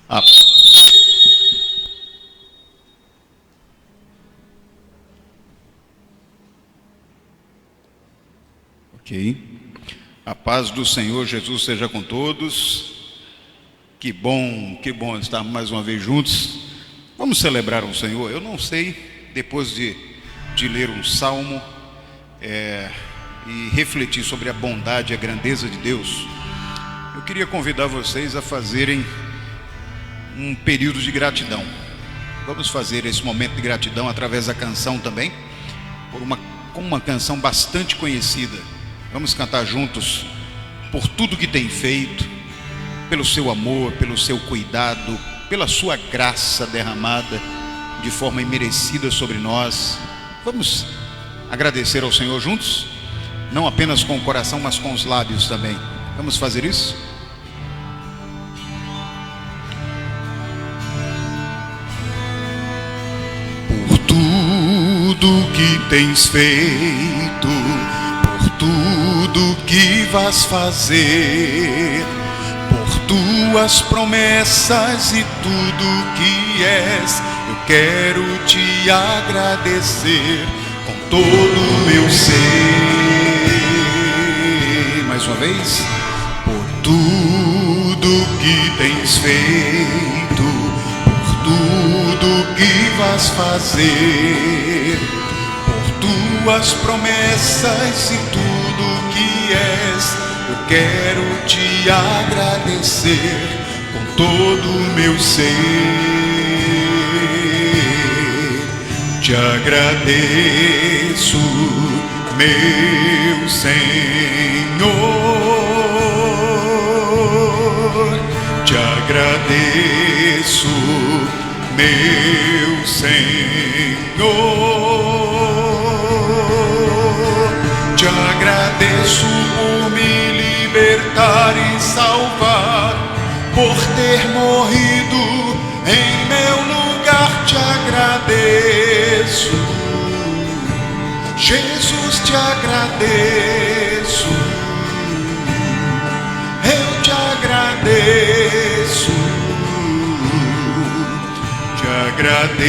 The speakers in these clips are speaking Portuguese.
Ah, ok. A paz do Senhor Jesus seja com todos. Que bom estar mais uma vez juntos. Vamos celebrar o Senhor. Eu não sei, depois de ler um salmo e refletir sobre a bondade e a grandeza de Deus, eu queria convidar vocês a fazerem um período de gratidão. Vamos fazer esse momento de gratidão através da canção também, com uma canção bastante conhecida. Vamos cantar juntos por tudo que tem feito, pelo seu amor, pelo seu cuidado, pela sua graça derramada de forma imerecida sobre nós. Vamos agradecer ao Senhor juntos, não apenas com o coração, mas com os lábios também. Vamos fazer isso? Por tudo que tens feito, por tudo que vais fazer, por tuas promessas e tudo que és, eu quero te agradecer com todo o meu ser. Mais uma vez. Por tudo que tens feito, por tudo que vais fazer, por tuas promessas e tudo que és, eu quero te agradecer com todo o meu ser. Te agradeço, meu Senhor, te agradeço, meu Senhor, te agradeço por me libertar e salvar, por ter morrido em meu lugar. Te agradeço, Jesus, te agradeço, eu te agradeço, te agradeço,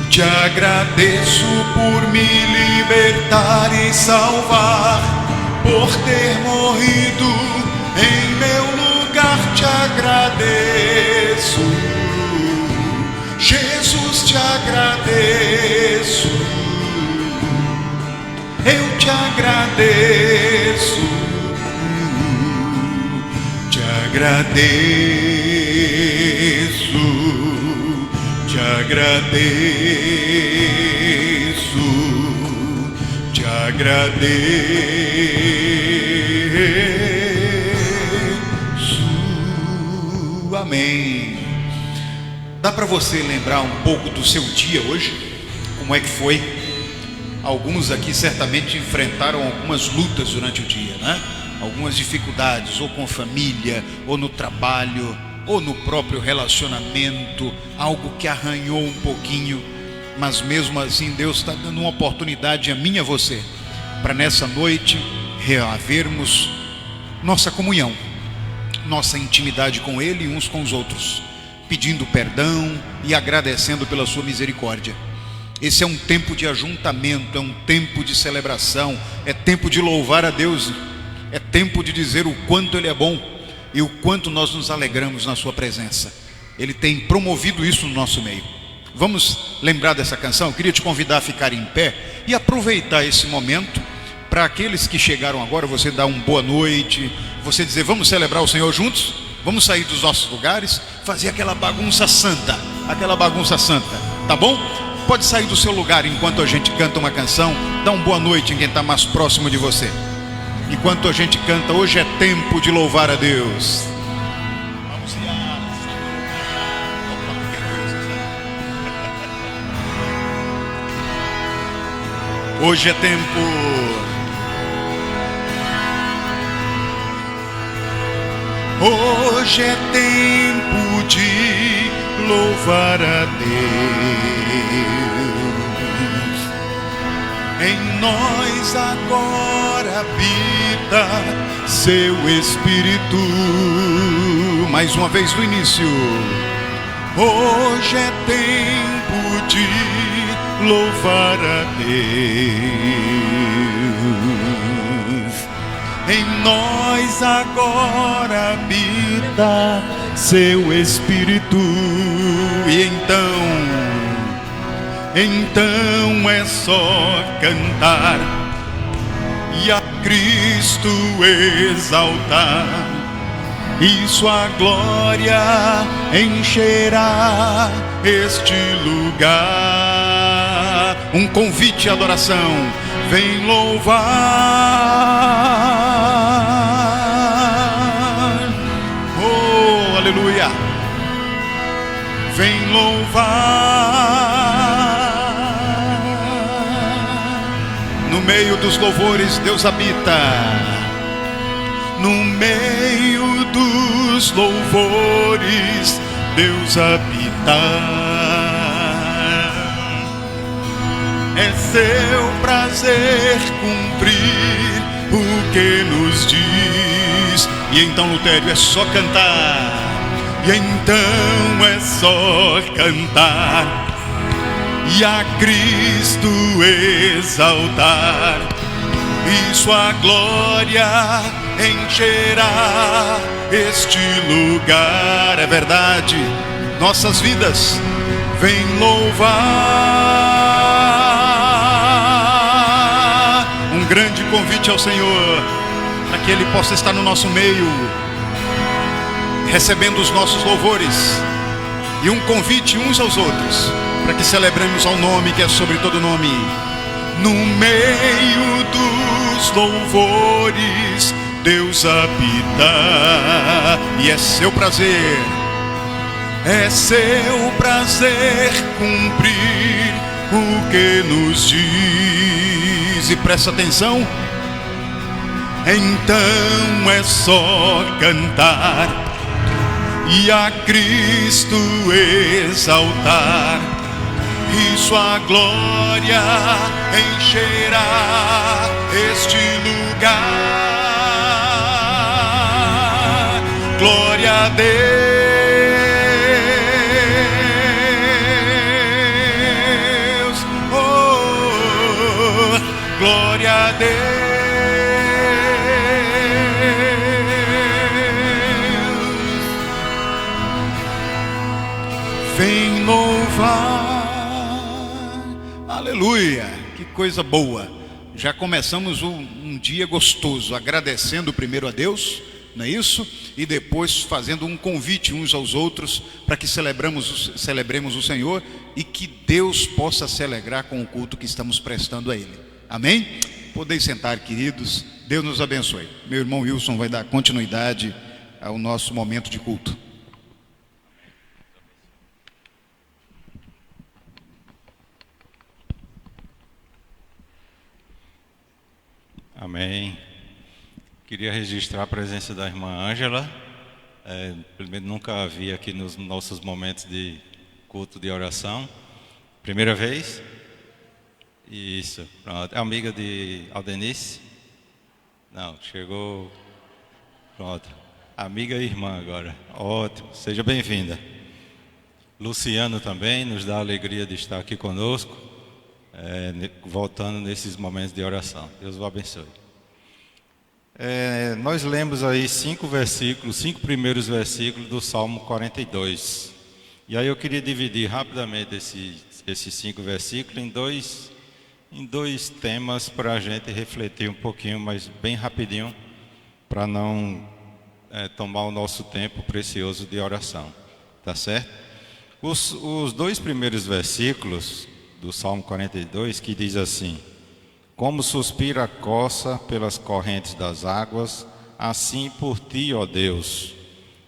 te agradeço por me libertar e salvar, por ter morrido em meu lugar. Te agradeço, Jesus, te agradeço, eu te agradeço, te agradeço, te agradeço, te agradeço. Amém. Dá para você lembrar um pouco do seu dia hoje? Como é que foi? Alguns aqui certamente enfrentaram algumas lutas durante o dia, né? Algumas dificuldades, ou com família, ou no trabalho, ou no próprio relacionamento, algo que arranhou um pouquinho, mas mesmo assim Deus está dando uma oportunidade a mim e a você, para nessa noite reavermos nossa comunhão, nossa intimidade com Ele e uns com os outros, pedindo perdão e agradecendo pela sua misericórdia. Esse é um tempo de ajuntamento, é um tempo de celebração, é tempo de louvar a Deus, é tempo de dizer o quanto Ele é bom e o quanto nós nos alegramos na sua presença. Ele tem promovido isso no nosso meio. Vamos lembrar dessa canção? Eu queria te convidar a ficar em pé e aproveitar esse momento para aqueles que chegaram agora, você dar uma boa noite, você dizer, vamos celebrar o Senhor juntos? Vamos sair dos nossos lugares, fazer aquela bagunça santa, tá bom? Pode sair do seu lugar enquanto a gente canta uma canção, dá uma boa noite em quem está mais próximo de você. Enquanto a gente canta, hoje é tempo de louvar a Deus. Hoje é tempo. Hoje é tempo de louvar a Deus. Em nós agora habita seu Espírito. Mais uma vez do início. Hoje é tempo de louvar a Deus. Em nós agora habita seu Espírito. E então é só cantar e a Cristo exaltar, e sua glória encherá este lugar. Um convite à adoração. Vem louvar, oh, aleluia. Vem louvar. No meio dos louvores Deus habita. No meio dos louvores Deus habita. É seu prazer cumprir o que nos diz. E então, Lutério, é só cantar. E então é só cantar e a Cristo exaltar, e sua glória encherá este lugar. É verdade, nossas vidas vem louvar. Um grande convite ao Senhor, para que Ele possa estar no nosso meio, recebendo os nossos louvores, e um convite uns aos outros, para que celebremos ao nome que é sobre todo nome. No meio dos louvores Deus habita, e é seu prazer cumprir o que nos diz. E presta atenção, então é só cantar e a Cristo exaltar, e sua glória encherá este lugar. Glória a Deus, oh, glória a Deus. Vem louvar, aleluia, que coisa boa. Já começamos um dia gostoso, agradecendo primeiro a Deus, não é isso? E depois fazendo um convite uns aos outros, para que celebremos o Senhor, e que Deus possa se alegrar com o culto que estamos prestando a Ele. Amém? Podeis sentar, queridos, Deus nos abençoe. Meu irmão Wilson vai dar continuidade ao nosso momento de culto. Amém. Queria registrar a presença da irmã Ângela. Primeiro, nunca a vi aqui nos nossos momentos de culto de oração. Primeira vez? Isso, pronto. É amiga de Aldenice? Não, chegou. Pronto. Amiga e irmã agora. Ótimo, seja bem-vinda. Luciano também nos dá a alegria de estar aqui conosco. Voltando nesses momentos de oração. Deus o abençoe. Nós lemos aí 5 primeiros versículos do Salmo 42. E aí eu queria dividir rapidamente esses 5 versículos em dois temas, para a gente refletir um pouquinho, mas bem rapidinho, para não tomar o nosso tempo precioso de oração. Tá certo? Os 2 primeiros versículos do Salmo 42, que diz assim: como suspira a coça pelas correntes das águas, assim por ti, ó Deus,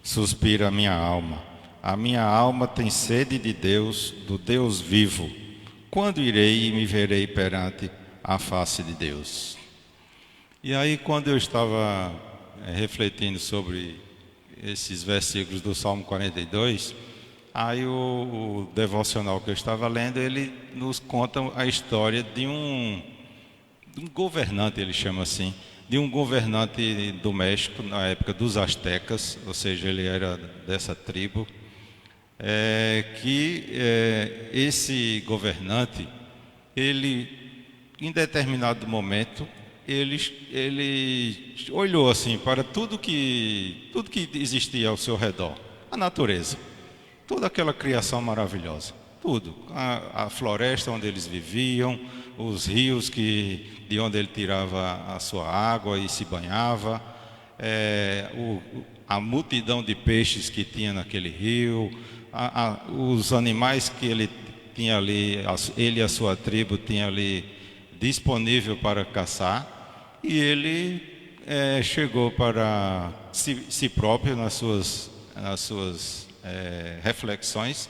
suspira a minha alma. A minha alma tem sede de Deus, do Deus vivo. Quando irei e me verei perante a face de Deus? E aí, quando eu estava refletindo sobre esses versículos do Salmo 42, aí o devocional que eu estava lendo, ele nos conta a história de um um governante, ele chama assim, de um governante do México na época dos astecas, ou seja, ele era dessa tribo, esse governante, ele, em determinado momento, ele olhou assim para tudo que existia ao seu redor, a natureza, toda aquela criação maravilhosa, tudo, a floresta onde eles viviam, os rios de onde ele tirava a sua água e se banhava, a multidão de peixes que tinha naquele rio, os animais que ele tinha ali, ele e a sua tribo tinha ali disponível para caçar, e ele chegou para si próprio nas suas reflexões,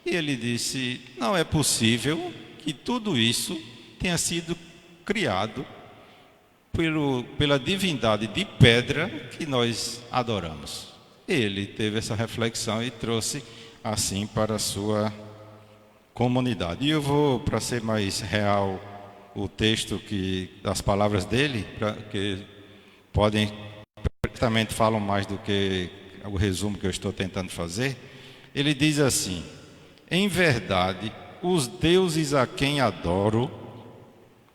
e ele disse: não é possível que tudo isso tenha sido criado pela divindade de pedra que nós adoramos. Ele teve essa reflexão e trouxe assim para a sua comunidade. E eu vou, para ser mais real, o texto das palavras dele, que perfeitamente falam mais do que o resumo que eu estou tentando fazer. Ele diz assim: em verdade, os deuses a quem adoro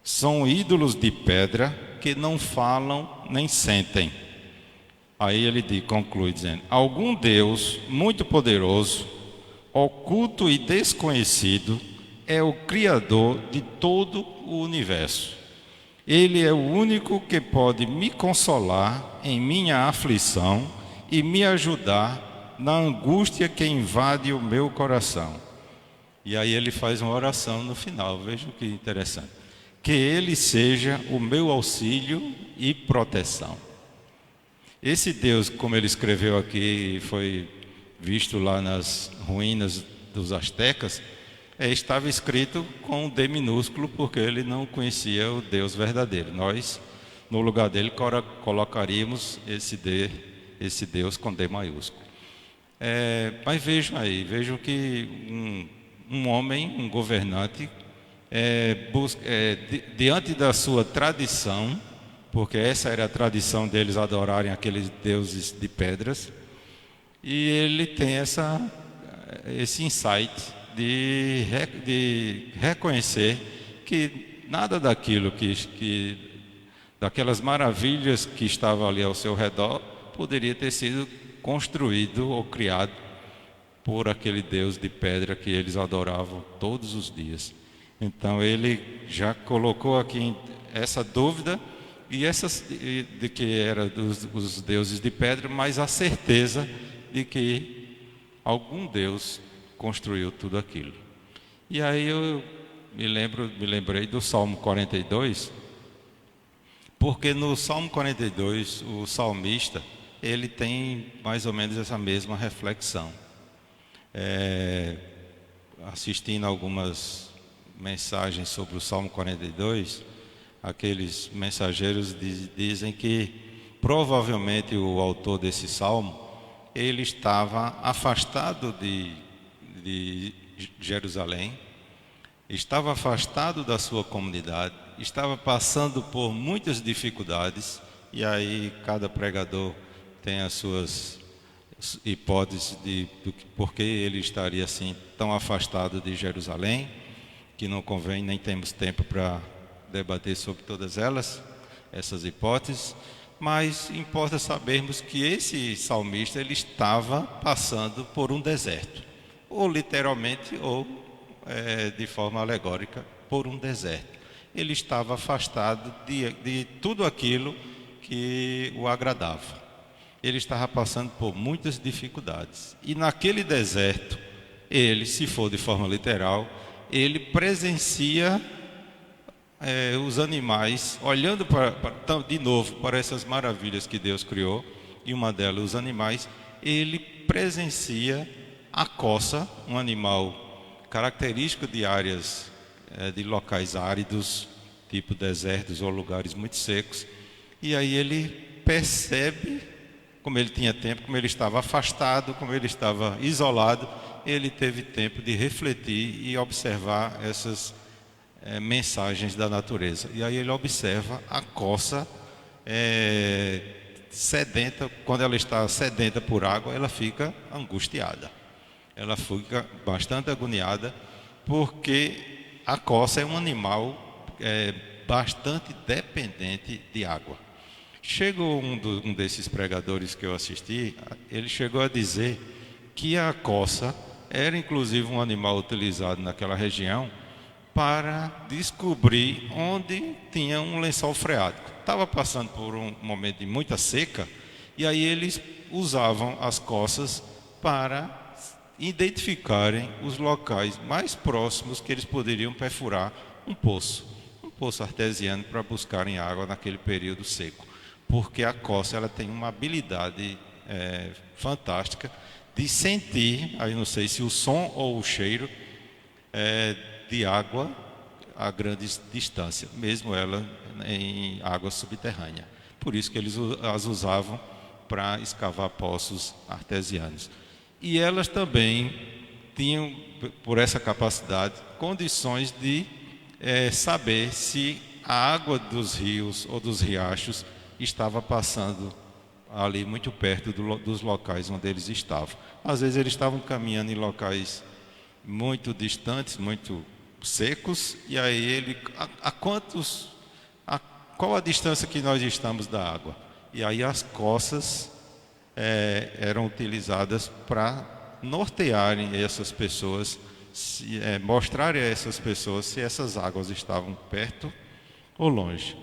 são ídolos de pedra que não falam nem sentem. Aí ele conclui dizendo: algum Deus muito poderoso, oculto e desconhecido, é o Criador de todo o universo. Ele é o único que pode me consolar em minha aflição e me ajudar na angústia que invade o meu coração. E aí ele faz uma oração no final, veja que interessante: que ele seja o meu auxílio e proteção. Esse Deus, como ele escreveu aqui, foi visto lá nas ruínas dos astecas, estava escrito com D minúsculo, porque ele não conhecia o Deus verdadeiro. Nós, no lugar dele, colocaríamos esse Deus com D maiúsculo. Mas vejam que um homem, um governante, diante da sua tradição, porque essa era a tradição deles adorarem aqueles deuses de pedras, e ele tem esse insight de reconhecer que nada daquilo daquelas maravilhas que estavam ali ao seu redor poderia ter sido construído ou criado por aquele Deus de pedra que eles adoravam todos os dias. Então ele já colocou aqui essa dúvida de que era os deuses de pedra, mas a certeza de que algum Deus construiu tudo aquilo. E aí eu me lembrei do Salmo 42, porque no Salmo 42 o salmista ele tem mais ou menos essa mesma reflexão. Assistindo algumas mensagens sobre o Salmo 42, aqueles mensageiros dizem que provavelmente o autor desse salmo ele estava afastado de Jerusalém, estava afastado da sua comunidade, estava passando por muitas dificuldades, e aí cada pregador tem as suas hipóteses do porquê ele estaria assim tão afastado de Jerusalém, que não convém, nem temos tempo para debater sobre todas essas hipóteses, mas importa sabermos que esse salmista ele estava passando por um deserto, ou literalmente ou de forma alegórica, por um deserto. Ele estava afastado de tudo aquilo que o agradava. Ele estava passando por muitas dificuldades, e naquele deserto ele, se for de forma literal, ele presencia os animais, olhando de novo para essas maravilhas que Deus criou, e uma delas, os animais, ele presencia a coça, um animal característico de áreas, de locais áridos, tipo desertos ou lugares muito secos, e aí ele percebe, como ele tinha tempo, como ele estava afastado, como ele estava isolado, ele teve tempo de refletir e observar mensagens da natureza. E aí ele observa a coça sedenta. Quando ela está sedenta por água, ela fica angustiada. Ela fica bastante agoniada, porque a coça é um animal bastante dependente de água. Chegou um desses pregadores que eu assisti, ele chegou a dizer que a coça era inclusive um animal utilizado naquela região para descobrir onde tinha um lençol freático. Estava passando por um momento de muita seca, e aí eles usavam as coças para identificarem os locais mais próximos que eles poderiam perfurar um poço artesiano, para buscarem água naquele período seco. Porque a coça, ela tem uma habilidade fantástica de sentir, aí não sei se o som ou o cheiro de água a grande distância, mesmo ela em água subterrânea. Por isso que eles as usavam para escavar poços artesianos. E elas também tinham, por essa capacidade, condições de saber se a água dos rios ou dos riachos estava passando ali muito perto dos locais onde eles estavam. Às vezes eles estavam caminhando em locais muito distantes, muito secos, e aí qual a distância que nós estamos da água? E aí as coças eram utilizadas para nortearem essas pessoas, mostrarem a essas pessoas se essas águas estavam perto ou longe.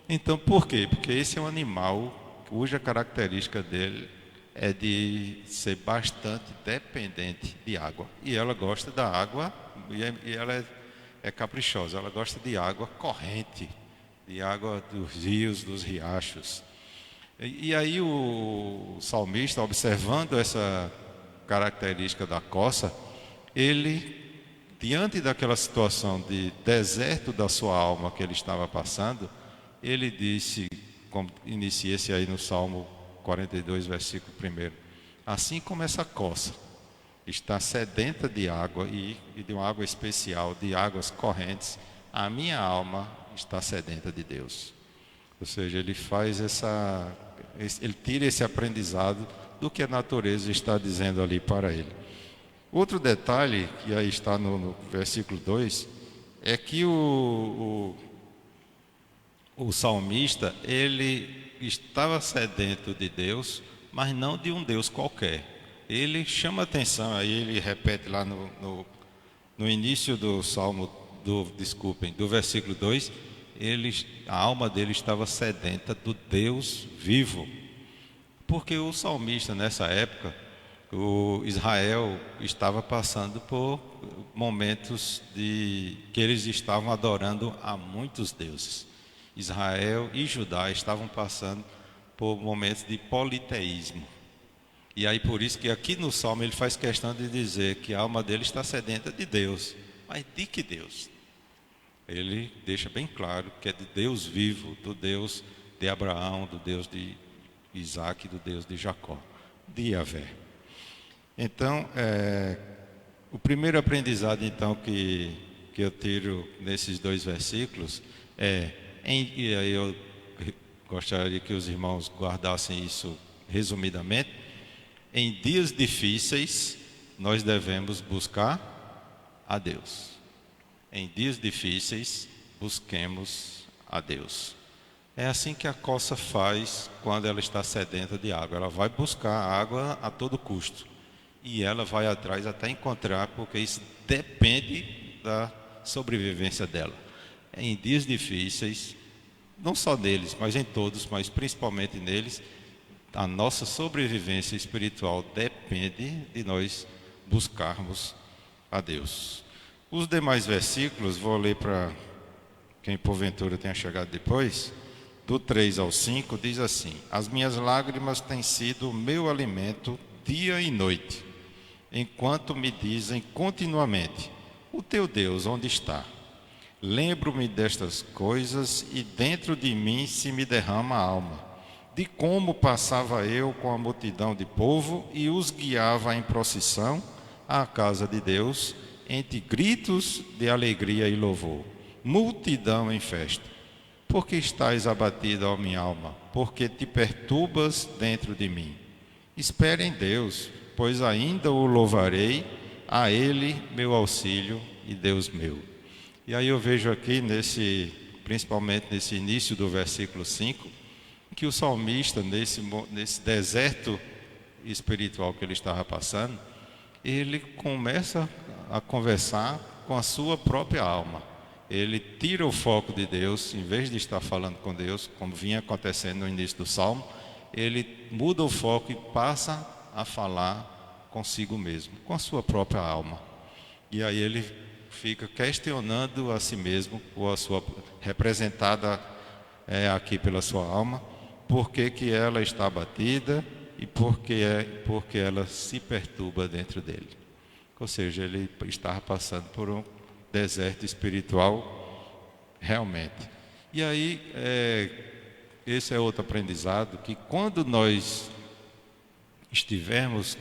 Então, por quê? Porque esse é um animal cuja característica dele é de ser bastante dependente de água. E ela gosta da água, e ela é caprichosa, ela gosta de água corrente, de água dos rios, dos riachos. E aí o salmista, observando essa característica da coça, ele, diante daquela situação de deserto da sua alma que ele estava passando, ele disse, como inicia-se aí no Salmo 42, versículo 1: assim como essa coça está sedenta de água e de uma água especial, de águas correntes, a minha alma está sedenta de Deus. Ou seja, ele tira esse aprendizado do que a natureza está dizendo ali para ele. Outro detalhe, que aí está no versículo 2, é que o salmista, ele estava sedento de Deus, mas não de um Deus qualquer. Ele chama atenção, aí ele repete lá no início do Salmo, do versículo 2, a alma dele estava sedenta do Deus vivo. Porque o salmista, nessa época, o Israel estava passando por momentos que eles estavam adorando a muitos deuses. Israel e Judá estavam passando por momentos de politeísmo. E aí por isso que aqui no Salmo ele faz questão de dizer que a alma dele está sedenta de Deus. Mas de que Deus? Ele deixa bem claro que é de Deus vivo, do Deus de Abraão, do Deus de Isaac, do Deus de Jacó, de Yahvé. Então, o primeiro aprendizado então que eu tiro nesses dois versículos e aí eu gostaria que os irmãos guardassem isso resumidamente: em dias difíceis nós devemos buscar a Deus. Em dias difíceis busquemos a Deus. É assim que a coça faz quando ela está sedenta de água. Ela vai buscar água a todo custo. E ela vai atrás até encontrar, porque isso depende da sobrevivência dela. Em dias difíceis, não só neles, mas em todos, mas principalmente neles, a nossa sobrevivência espiritual depende de nós buscarmos a Deus. Os demais versículos, vou ler para quem porventura tenha chegado depois, do 3 ao 5, diz assim: as minhas lágrimas têm sido o meu alimento dia e noite, enquanto me dizem continuamente: o teu Deus onde está? Lembro-me destas coisas e dentro de mim se me derrama a alma, de como passava eu com a multidão de povo e os guiava em procissão à casa de Deus, entre gritos de alegria e louvor. multidão em festa. Por que estás abatido, ó minha alma? Porque te perturbas dentro de mim. Espere em Deus, pois ainda o louvarei, a Ele meu auxílio e Deus meu. E aí eu vejo aqui, principalmente nesse início do versículo 5, que o salmista, nesse deserto espiritual que ele estava passando, ele começa a conversar com a sua própria alma. Ele tira o foco de Deus, em vez de estar falando com Deus, como vinha acontecendo no início do salmo, ele muda o foco e passa a falar consigo mesmo, com a sua própria alma. E aí ele fica questionando a si mesmo, ou a sua representada aqui pela sua alma, por que ela está abatida e porque ela se perturba dentro dele. Ou seja, ele estava passando por um deserto espiritual realmente. E aí, esse é outro aprendizado, que quando nós estivermos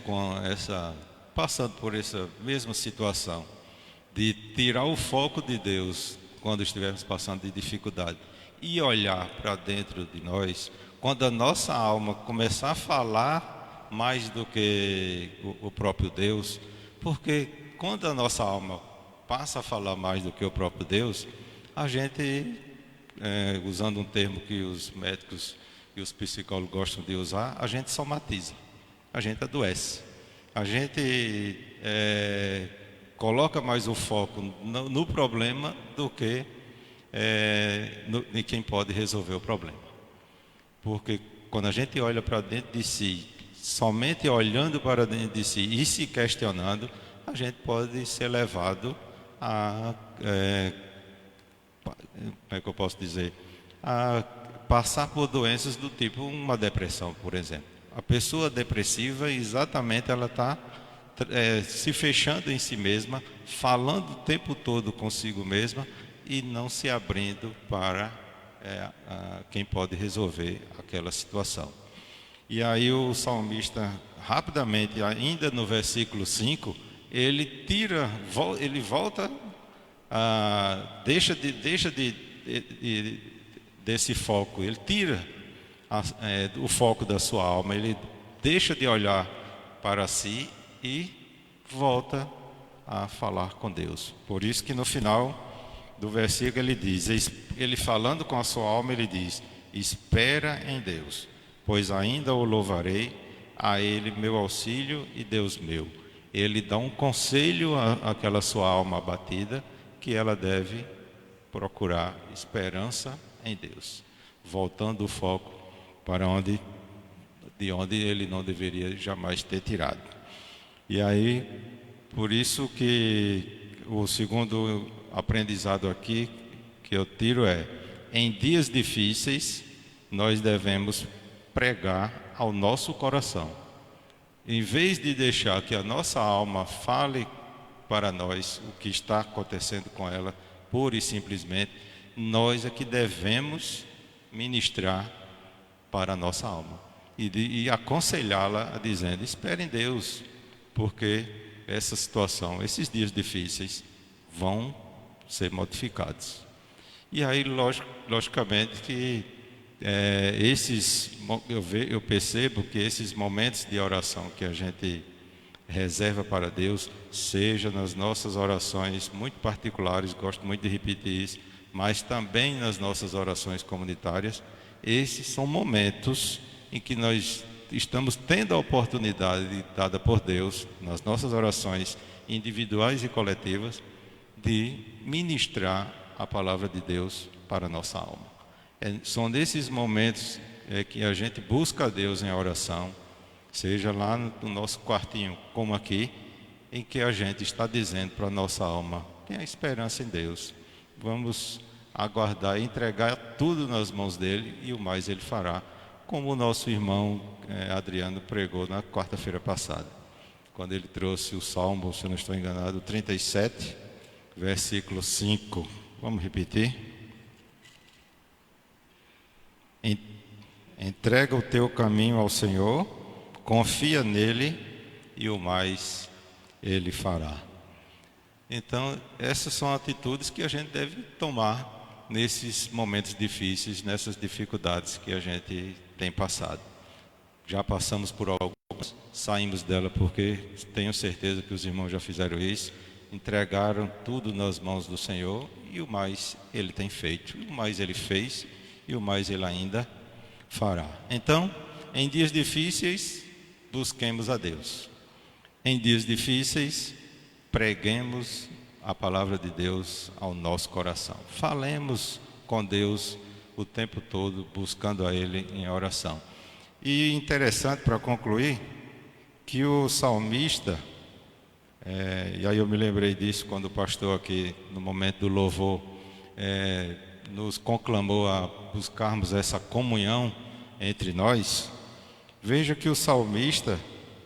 passando por essa mesma situação, de tirar o foco de Deus, quando estivermos passando de dificuldade, e olhar para dentro de nós, quando a nossa alma começar a falar mais do que o próprio Deus, porque quando a nossa alma passa a falar mais do que o próprio Deus, a gente, usando um termo que os médicos e os psicólogos gostam de usar, a gente somatiza, a gente adoece, a gente coloca mais o foco no problema do que em quem pode resolver o problema. Porque quando a gente olha para dentro de si, somente olhando para dentro de si e se questionando, a gente pode ser levado a, como é que eu posso dizer, a passar por doenças do tipo uma depressão, por exemplo. A pessoa depressiva, exatamente, ela está se fechando em si mesma, falando o tempo todo consigo mesma e não se abrindo para quem pode resolver aquela situação. E aí o salmista, rapidamente, ainda no versículo 5, ele volta, deixa desse foco, ele tira o foco da sua alma, ele deixa de olhar para si e volta a falar com Deus. Por isso que no final do versículo ele falando com a sua alma, ele diz: espera em Deus, pois ainda o louvarei, a Ele meu auxílio e Deus meu. Ele dá um conselho àquela sua alma abatida, que ela deve procurar esperança em Deus, voltando o foco para de onde ele não deveria jamais ter tirado. E aí, por isso que o segundo aprendizado aqui que eu tiro em dias difíceis, nós devemos pregar ao nosso coração. Em vez de deixar que a nossa alma fale para nós o que está acontecendo com ela, pura e simplesmente, nós é que devemos ministrar para a nossa alma e aconselhá-la dizendo: espere em Deus, porque essa situação, esses dias difíceis vão ser modificados. E aí, logicamente que eu percebo que esses momentos de oração que a gente reserva para Deus, seja nas nossas orações muito particulares, gosto muito de repetir isso, mas também nas nossas orações comunitárias, esses são momentos em que nós estamos tendo a oportunidade dada por Deus, nas nossas orações individuais e coletivas, de ministrar a palavra de Deus para a nossa alma. São nesses momentos que a gente busca a Deus em oração, seja lá no nosso quartinho, como aqui, em que a gente está dizendo para a nossa alma: tenha esperança em Deus, vamos aguardar e entregar tudo nas mãos dele, e o mais ele fará, como o nosso irmão Adriano pregou na quarta-feira passada, quando ele trouxe o Salmo, se eu não estou enganado, 37, versículo 5. Vamos repetir? Entrega o teu caminho ao Senhor, confia nele e o mais ele fará. Então, essas são atitudes que a gente deve tomar nesses momentos difíceis, nessas dificuldades que a gente tem passado. Já passamos por algumas, saímos dela porque tenho certeza que os irmãos já fizeram isso, entregaram tudo nas mãos do Senhor e o mais Ele tem feito, o mais Ele fez e o mais Ele ainda fará. Então, em dias difíceis, busquemos a Deus. Em dias difíceis, preguemos a palavra de Deus ao nosso coração. Falemos com Deus o tempo todo, buscando a Ele em oração. E interessante, para concluir, que o salmista, e aí eu me lembrei disso quando o pastor aqui, no momento do louvor, nos conclamou a buscarmos essa comunhão entre nós. Veja que o salmista,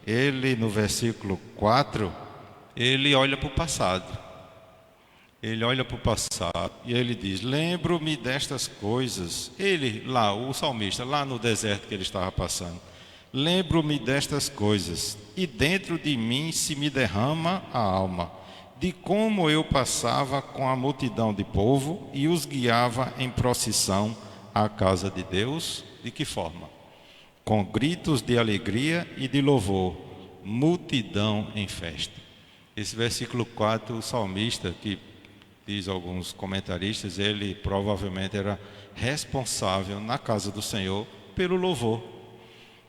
ele no versículo 4, ele olha para o passado. Ele olha para o passado e ele diz: lembro-me destas coisas. Ele lá, o salmista, lá no deserto que ele estava passando, lembro-me destas coisas, e dentro de mim se me derrama a alma, de como eu passava com a multidão de povo e os guiava em procissão à casa de Deus. De que forma? Com gritos de alegria e de louvor, multidão em festa. Esse versículo 4, o salmista, que diz alguns comentaristas, ele provavelmente era responsável na casa do Senhor pelo louvor.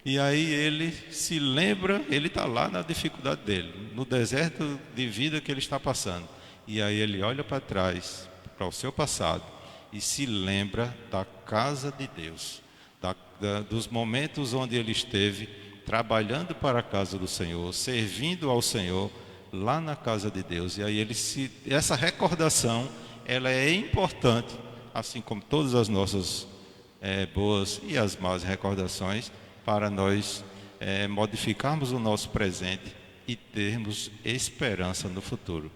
E aí ele se lembra, ele está lá na dificuldade dele, no deserto de vida que ele está passando. E aí ele olha para trás, para o seu passado, e se lembra da casa de Deus, dos momentos onde ele esteve trabalhando para a casa do Senhor, servindo ao Senhor, lá na casa de Deus. E aí essa recordação, ela é importante, assim como todas as nossas boas e as más recordações, para nós modificarmos o nosso presente e termos esperança no futuro.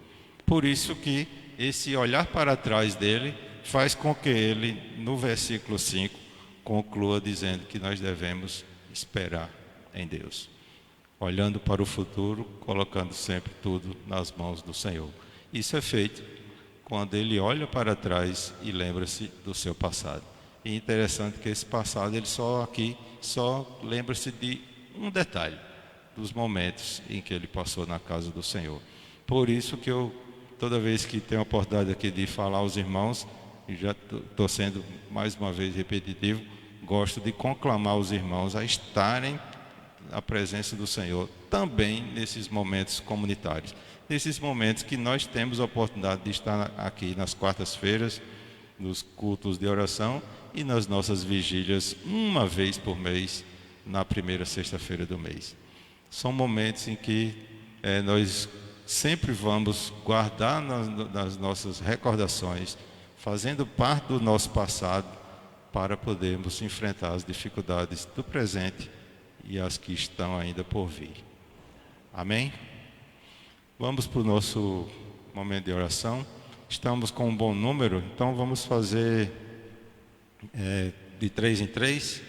Por isso que esse olhar para trás dele faz com que ele, no versículo 5, conclua dizendo que nós devemos esperar em Deus, olhando para o futuro, colocando sempre tudo nas mãos do Senhor. Isso é feito quando ele olha para trás e lembra-se do seu passado. E é interessante que esse passado, ele só lembra-se de um detalhe, dos momentos em que ele passou na casa do Senhor. Por isso que eu, toda vez que tenho a oportunidade aqui de falar aos irmãos, e já estou sendo mais uma vez repetitivo, gosto de conclamar os irmãos a estarem a presença do Senhor também nesses momentos comunitários, nesses momentos que nós temos a oportunidade de estar aqui nas quartas-feiras, nos cultos de oração e nas nossas vigílias uma vez por mês, na primeira sexta-feira do mês. São momentos em que nós sempre vamos guardar nas nossas recordações, fazendo parte do nosso passado, para podermos enfrentar as dificuldades do presente e as que estão ainda por vir. Amém? Vamos para o nosso momento de oração. Estamos com um bom número, então vamos fazer de 3 em 3,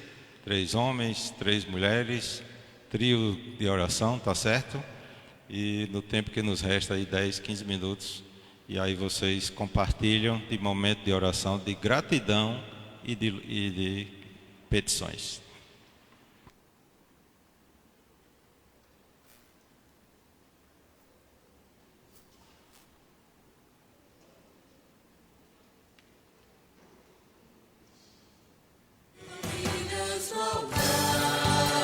3 homens, 3 mulheres, trio de oração, tá certo? E no tempo que nos resta aí 10, 15 minutos, e aí vocês compartilham de momento de oração, de gratidão e de petições.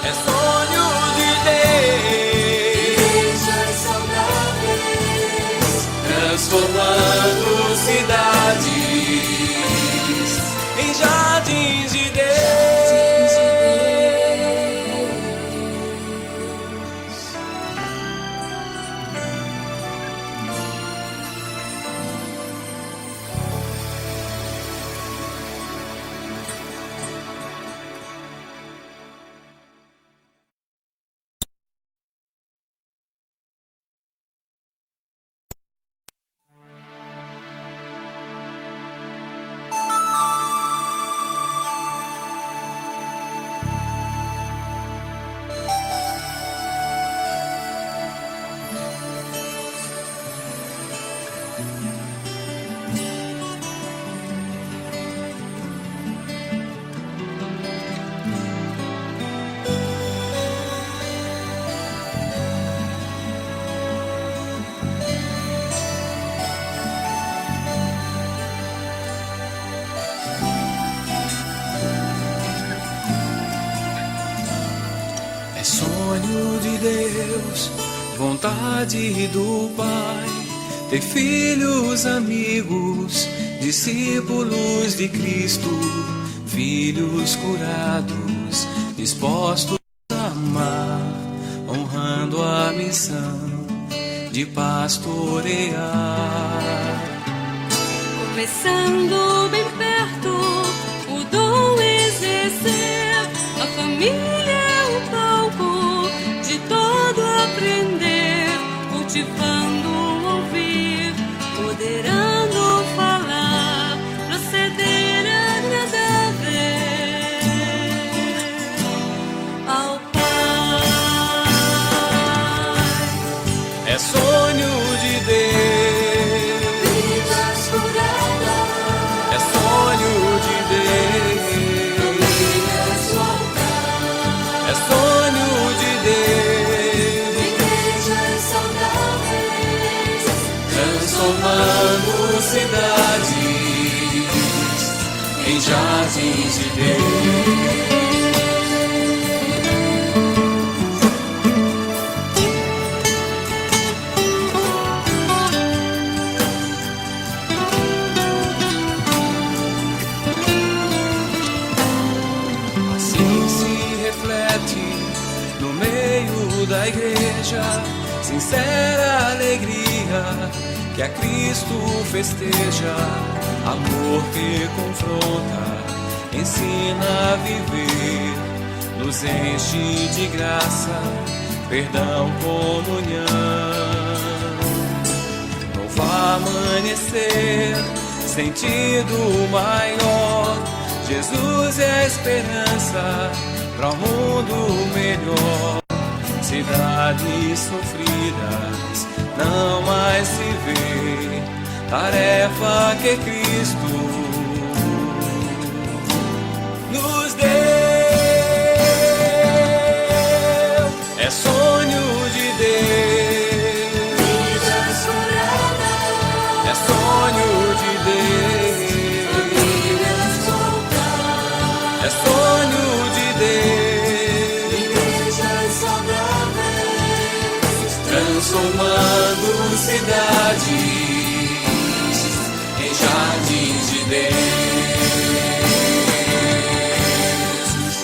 É sonho de Deus, saudáveis, transformando cidades em jardins de Deus. Sonho de Deus, vontade do Pai, ter filhos, amigos, discípulos de Cristo, filhos curados, dispostos a amar, honrando a missão de pastorear. Começando bem perto, o dom exercer, a família é o palco de todo aprender, cultivando ouvir, moderando falar, proceder agradável ao Pai. É sonho de Deus, Vidas curadas, é sonho de Deus, famílias voltadas, é sonho de Deus, igrejas saudáveis, transformando cidades em jardins de Deus. Assim se reflete no meio da igreja sincera alegria que a Cristo festeja, amor que confronta, ensina a viver, nos enche de graça, perdão, comunhão. Novo amanhecer, sentido maior, Jesus é a esperança para um mundo melhor. Cidades sofridas não mais se vê, tarefa que Cristo nos deu. É sonho de Deus, vidas curadas, é sonho de Deus, famílias voltadas, é sonho de Deus, igrejas saudáveis, transformando cidades em jardins de Deus.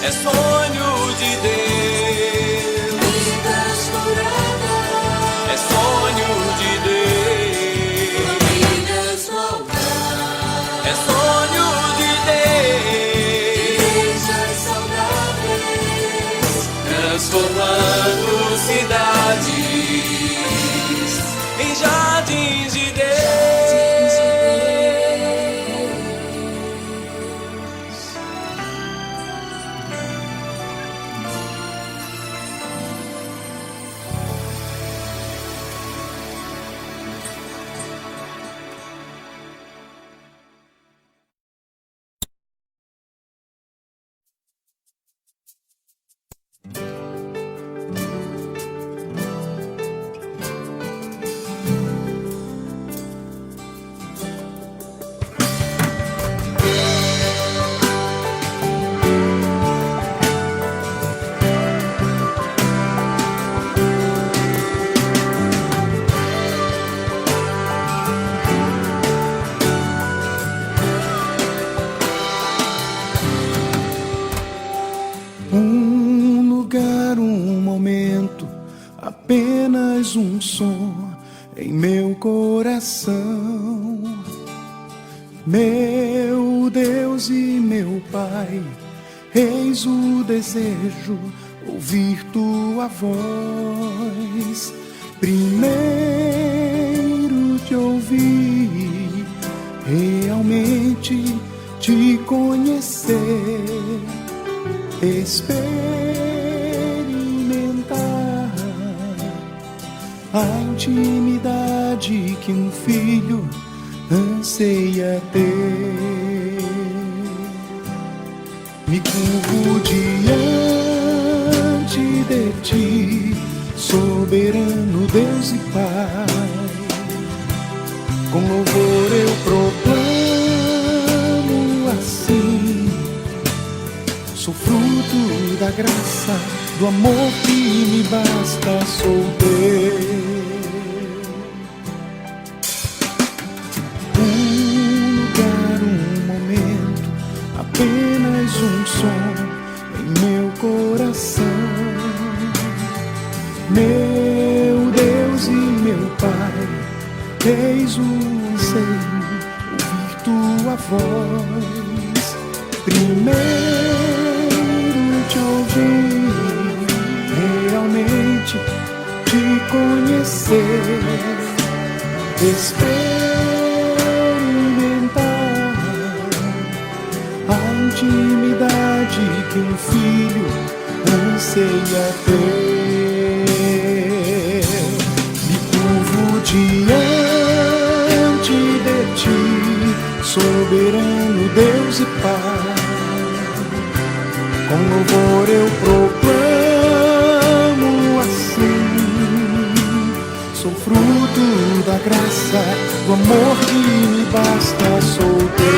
É sonho de Deus, vidas curadas, é sonho de Deus, famílias voltadas, é sonho de Deus, igrejas saudáveis, transformando cidades em jardins de Deus. Um lugar, um momento, apenas um som em meu coração. Meu Deus e meu Pai, eis o desejo, ouvir tua voz. Primeiro te ouvir, realmente te conhecer, experimentar a intimidade intimidade que um filho anseia ter. Me curvo diante de ti, soberano Deus e Pai. Com louvor eu proclamo assim: sou fruto da graça, do amor que me basta, sou teu. Um lugar, um momento, apenas um som em meu coração. Meu Deus e meu Pai, eis o anseio, ouvir tua voz. Primeiro te ouvir, realmente te conhecer, experimentar a intimidade que um filho anseia ter. Me curvo diante de ti, soberano Deus e Pai. Com louvor eu proclamo assim: sou fruto da graça, do amor que me basta, sou teu.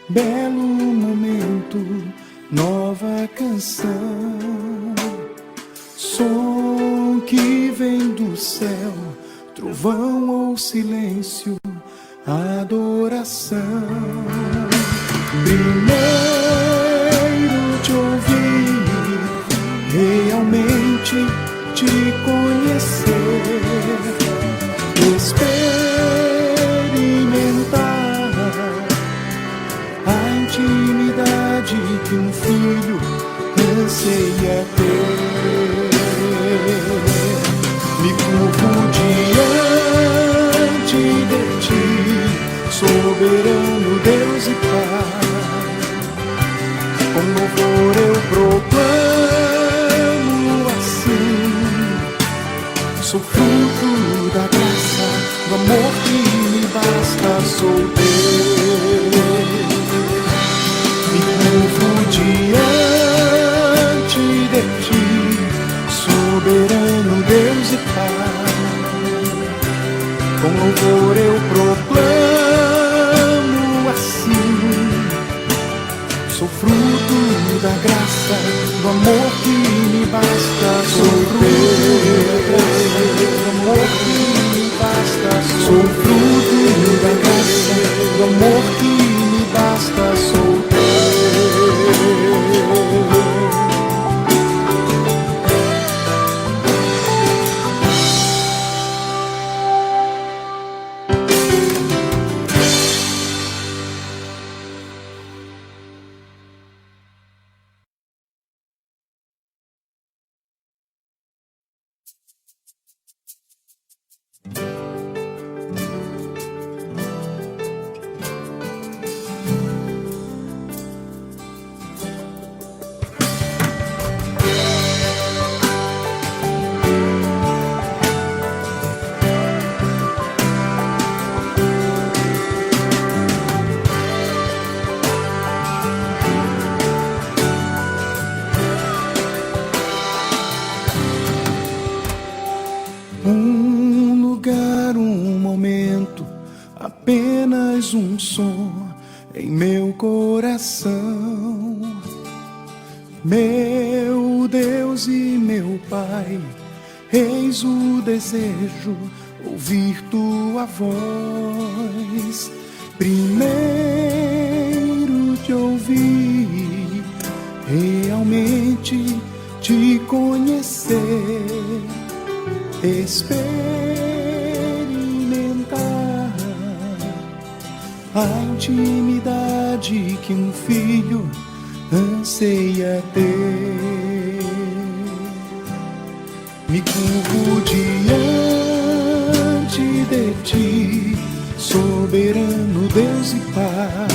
Belo momento, nova canção, som que vem do céu, trovão ou silêncio, adoração. Primeiro te ouvir, realmente te conhecer, intimidade que um filho anseia ter. Me curvo diante de ti, soberano Deus e Pai. Com louvor eu proclamo assim: sou fruto da graça, do amor que me basta, sou teu. Me curvo diante de ti, soberano Deus e Pai. Com louvor eu proclamo assim: sou fruto da graça, do amor que me basta, sou teu. Do amor que me basta, sou fruto da graça, do amor que me basta, sou teu. Um lugar, um momento, apenas um som em meu coração. Meu Deus e meu Pai, eis o desejo, ouvir tua voz. Primeiro te ouvir, realmente te conhecer, experimentar a intimidade que um filho anseia ter. Me curvo diante de ti, soberano Deus e Pai.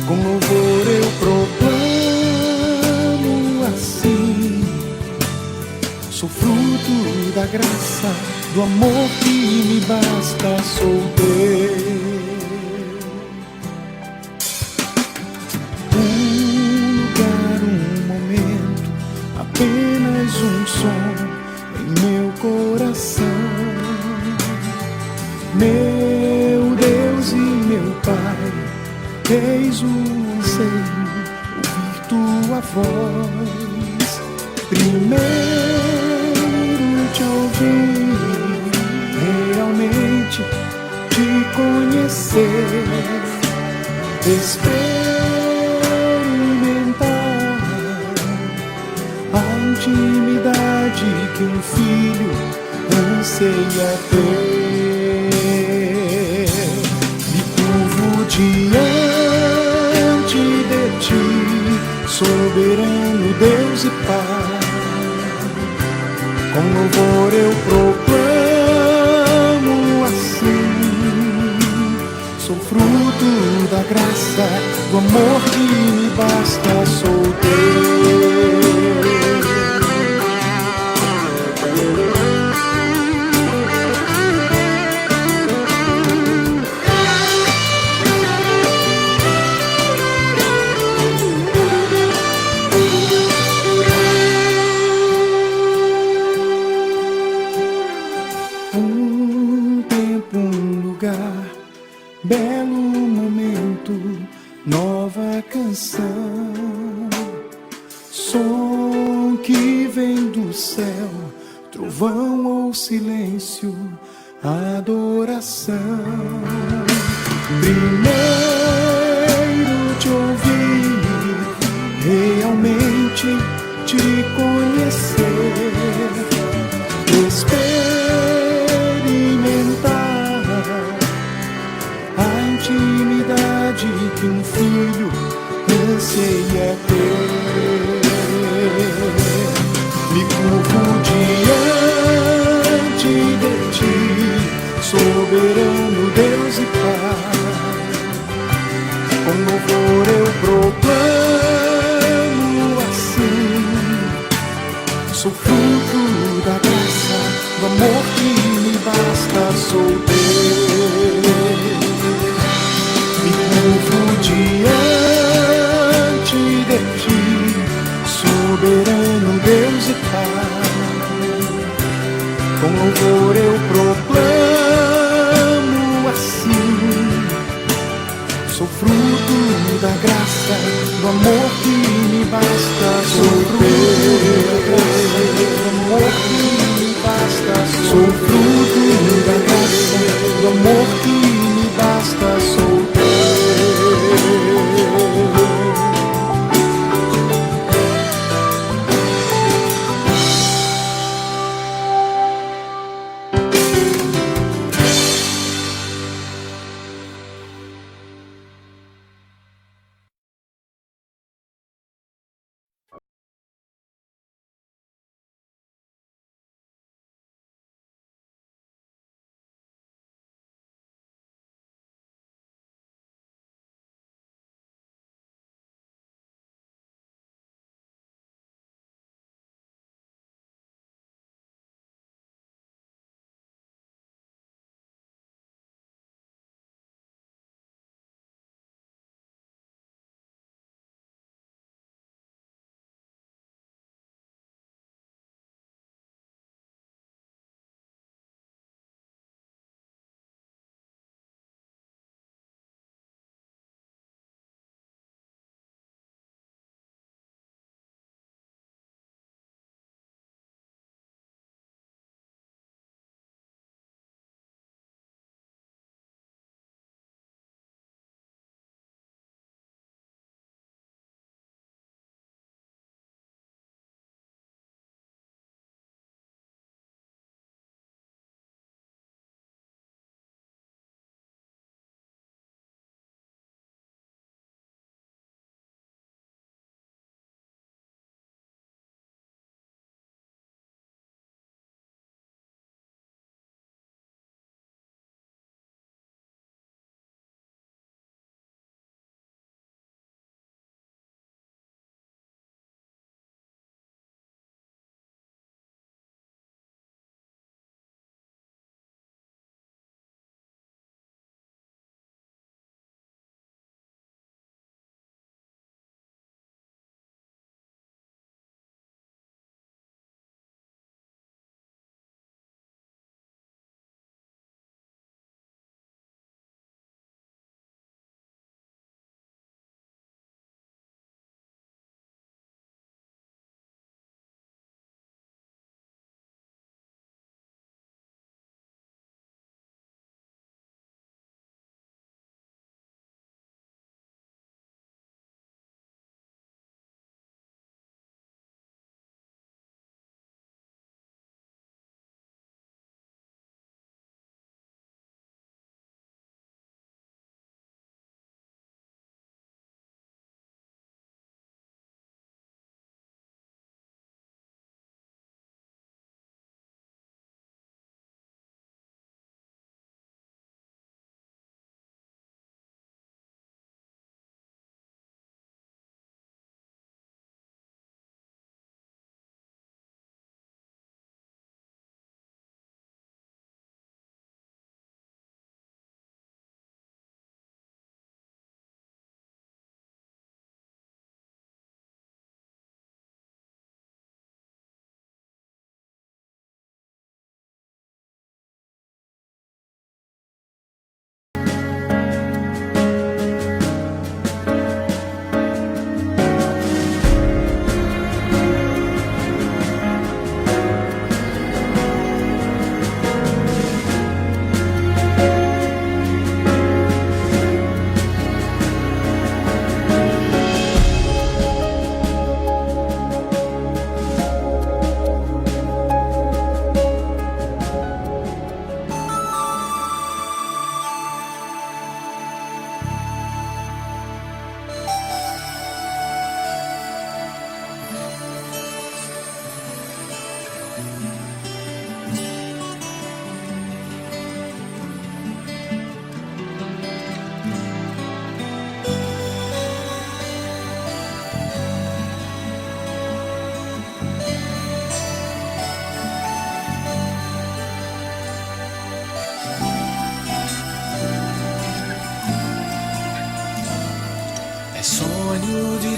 Com louvor eu proclamo assim: sou fruto da graça, do amor que me basta, sou teu. Um lugar, um momento, apenas um som em meu coração. Meu Deus e meu Pai, eis o anseio, ouvir tua voz. Primeiro te ouvir, realmente te conhecer, experimentar a intimidade que um filho anseia ter. Me curvo diante de ti, soberano Deus e Pai. Com louvor eu proclamo assim: sou fruto da graça, do amor que me basta, sou teu. Um tempo, um lugar, belo momento, nova canção, som que vem do céu, trovão ou silêncio, adoração. Primeiro te ouvir, realmente te conhecer, experimentar a intimidade que um filho anseia ter. Me curvo diante de ti, soberano Deus e Pai. Com louvor eu proclamo assim: sou fruto da graça, do amor que me basta, sou teu. Me curvo diante de ti, soberano Deus e Pai. Com louvor eu proclamo assim: sou fruto da graça, do amor que me basta, sou teu. Do amor que me basta, sou fruto da graça, do amor que me basta, sou teu.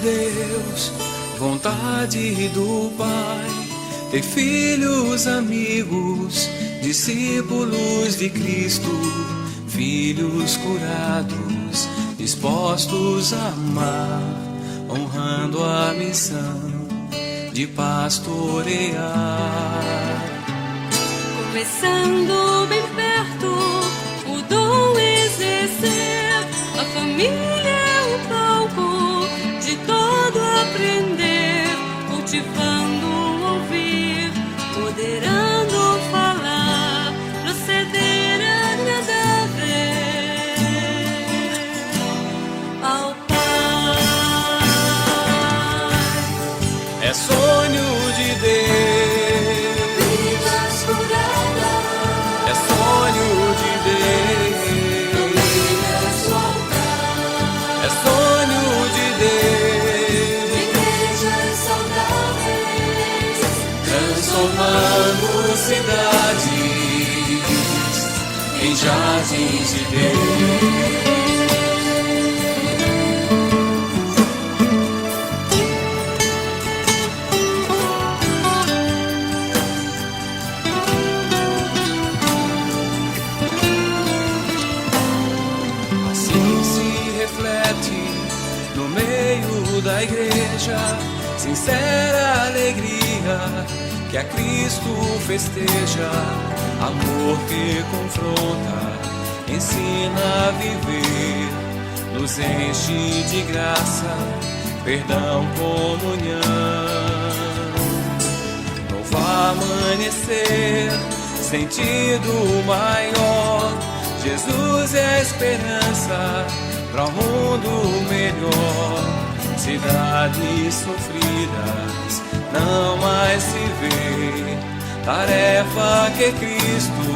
Deus, vontade do Pai, ter filhos, amigos, discípulos de Cristo, filhos curados, dispostos a amar, honrando a missão de pastorear. Começando bem perto, o dom exercer, a família é um palco de todo aprender, cultivando ouvir, moderando falar, proceder agradável ao Pai. É sonho de Deus, Vidas curadas, é sonho de Deus, famílias voltadas, é sonho de Deus, igrejas saudáveis, transformando cidades em jardins de Deus. Assim se reflete no meio da igreja sincera alegria que a Cristo festeja, amor que confronta, ensina a viver, nos enche de graça, perdão, comunhão. Novo amanhecer, sentido maior, Jesus é a esperança para um mundo melhor. Cidades sofridas não mais se vê, tarefa que Cristo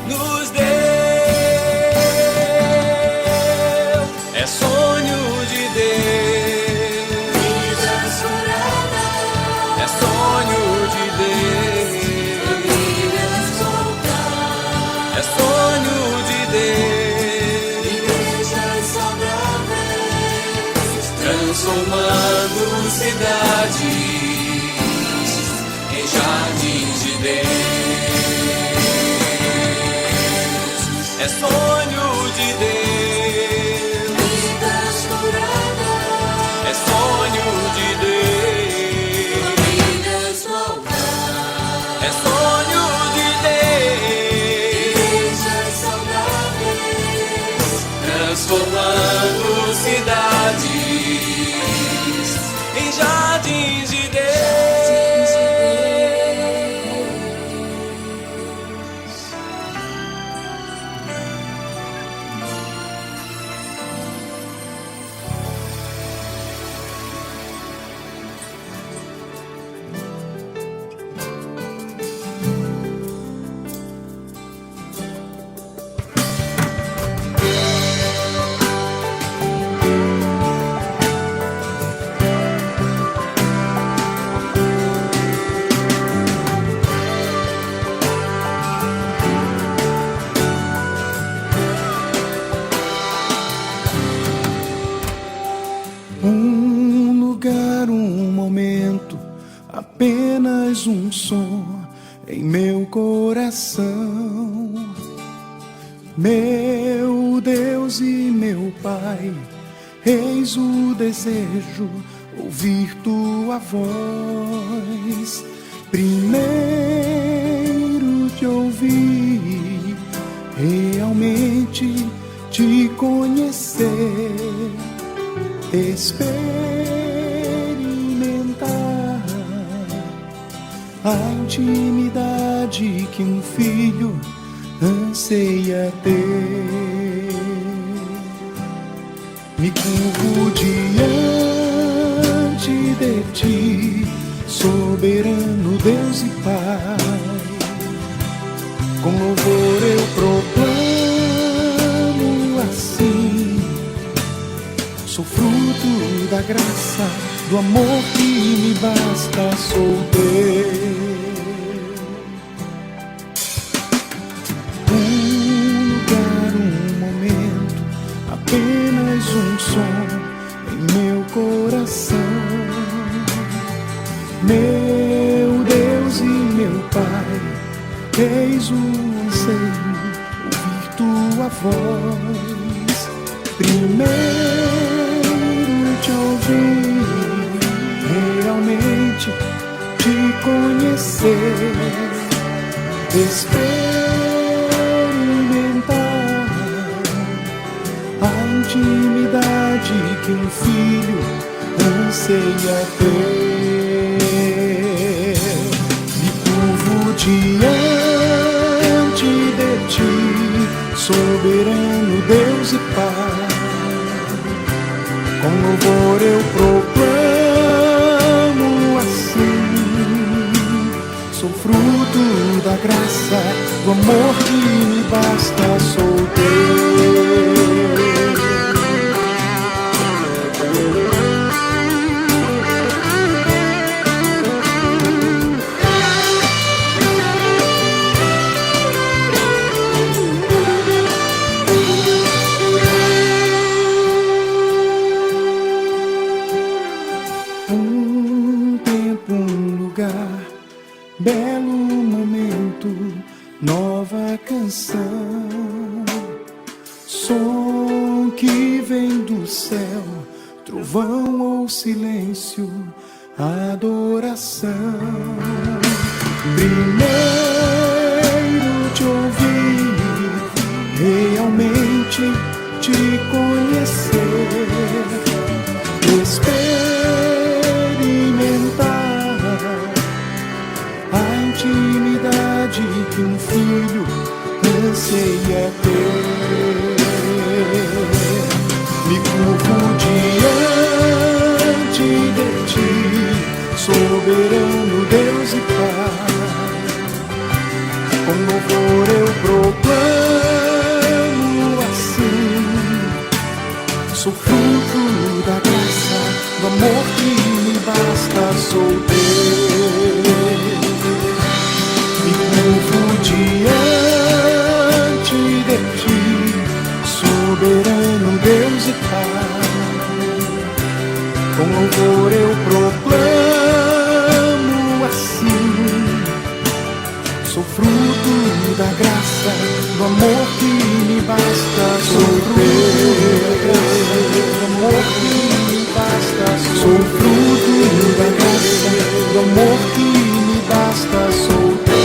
nos deu. É sonho de Deus, vidas curadas, é sonho de Deus, famílias voltadas, é sonho de Deus, igrejas saudáveis, transformando cidades em jardins de Deus. É sonho de Deus, vidas curadas, é sonho de Deus, famílias voltadas, é sonho de Deus, igrejas saudáveis, transformando cidades em jardins de Deus. Um lugar, um momento, apenas um som em meu coração. Meu Deus e meu Pai, eis o desejo, ouvir tua voz. Primeiro te ouvir, realmente te conhecer, experimentar a intimidade que um filho anseia ter. Me curvo diante de ti, soberano Deus e Pai. Com louvor eu proclamo assim: sou fruto da graça, do amor que me basta, sou teu. Um lugar, um momento, apenas um som o anseio ouvir tua voz. Primeiro te ouvir, realmente te conhecer, experimentar a intimidade que um filho anseia ter. Me curvo diante de ti, soberano Deus e Pai. Com louvor eu proclamo assim: sou fruto da graça, do amor que me basta, sou teu. Belo momento, nova canção, som que vem do céu, trovão ou silêncio, adoração. Primeiro te ouvir, realmente te conhecer, intimidade que um filho anseia ter. Me curvo diante de ti, soberano Deus e Pai. Com louvor eu proclamo assim: sou fruto da graça, do amor que me basta, sou teu. Me curvo diante de ti, soberano Deus e Pai. Com louvor eu proclamo assim: sou fruto da graça, do amor que me basta, sou teu. Do amor que me basta, sou fruto da graça, do amor que me basta, sou teu.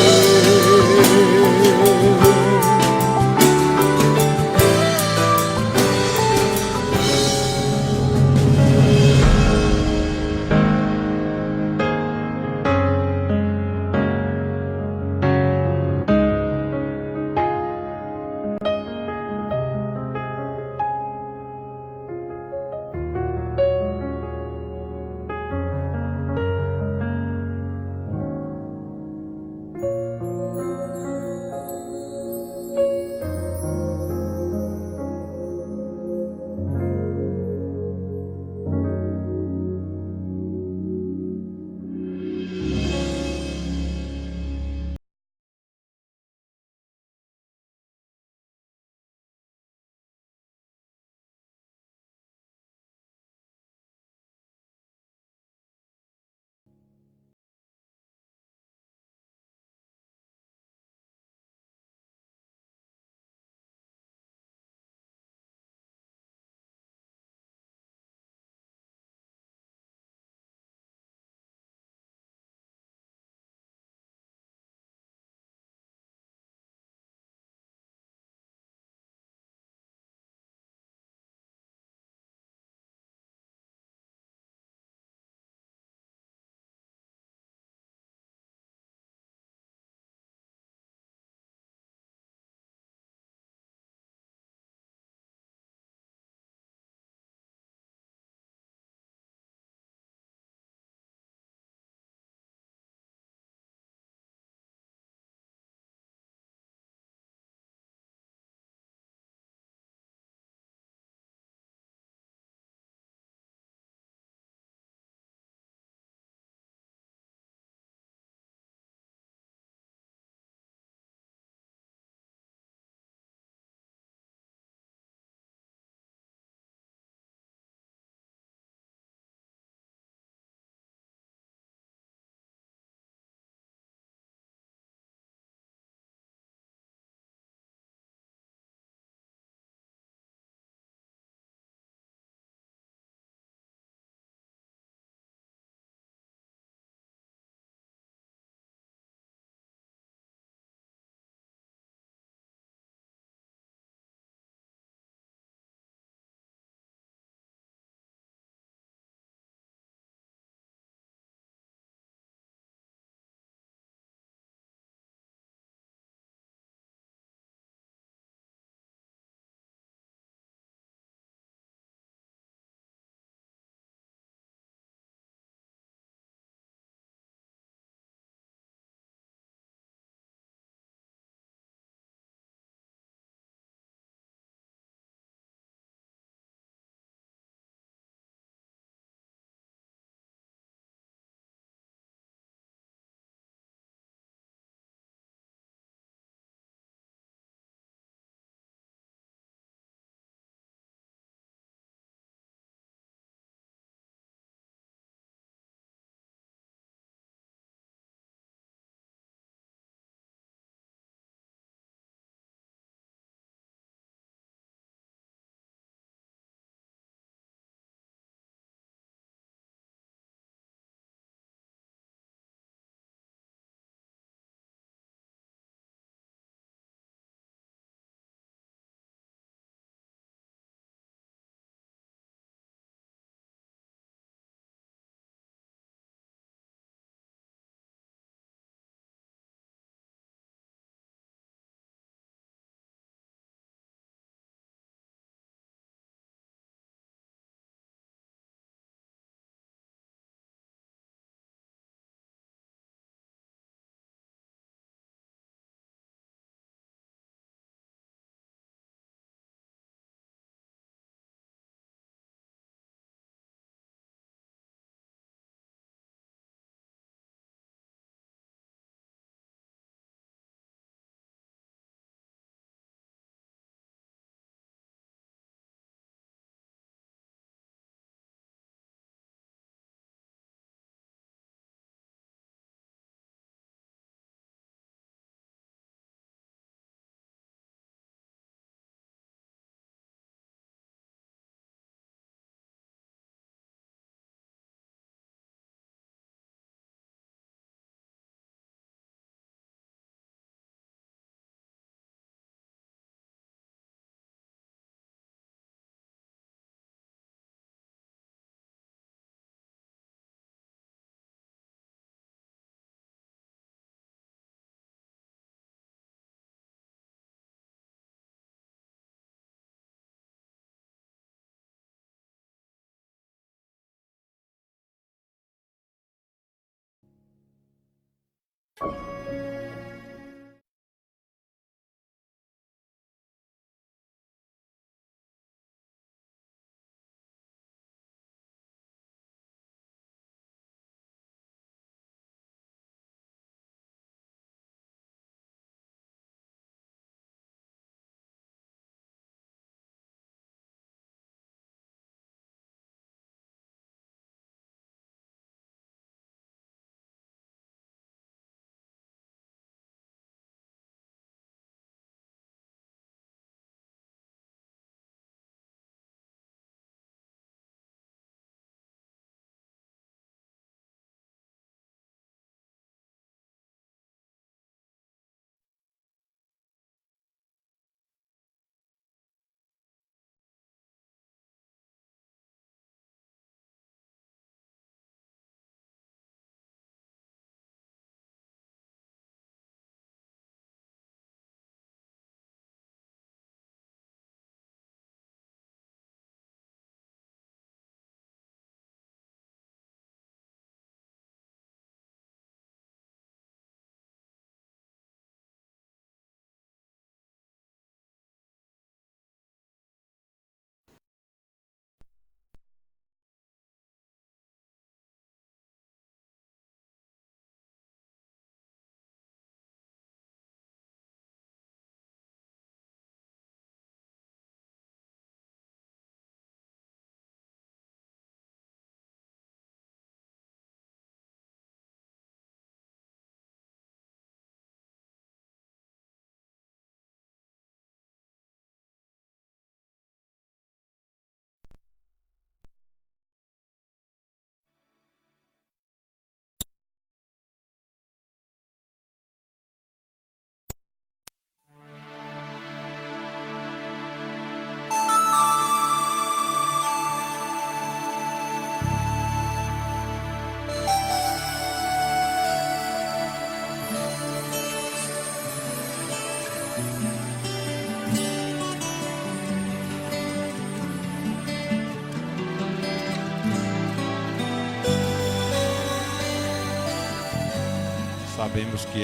sabemos que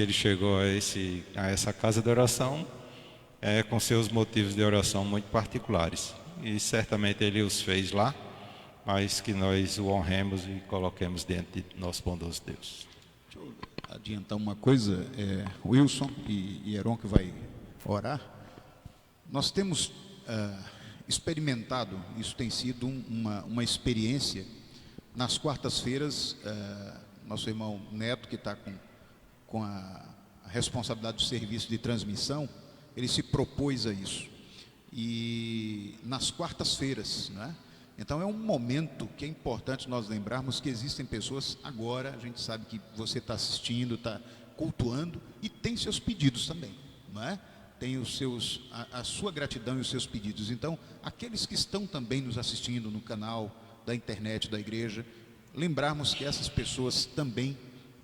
ele chegou a essa casa de oração com seus motivos de oração muito particulares. E certamente ele os fez lá, mas que nós o honremos e coloquemos diante de nosso bondoso Deus. Deixa eu adiantar uma coisa, Wilson e Heron que vai orar. Nós temos experimentado, isso tem sido uma experiência. Nas quartas-feiras, nosso irmão Neto, que está com a responsabilidade do serviço de transmissão, ele se propôs a isso. E nas quartas-feiras, né? Então é um momento que é importante nós lembrarmos que existem pessoas agora, a gente sabe que você está assistindo, está cultuando e tem seus pedidos também, não é? Tem a sua gratidão e os seus pedidos. Então, aqueles que estão também nos assistindo no canal da internet da igreja, lembrarmos que essas pessoas também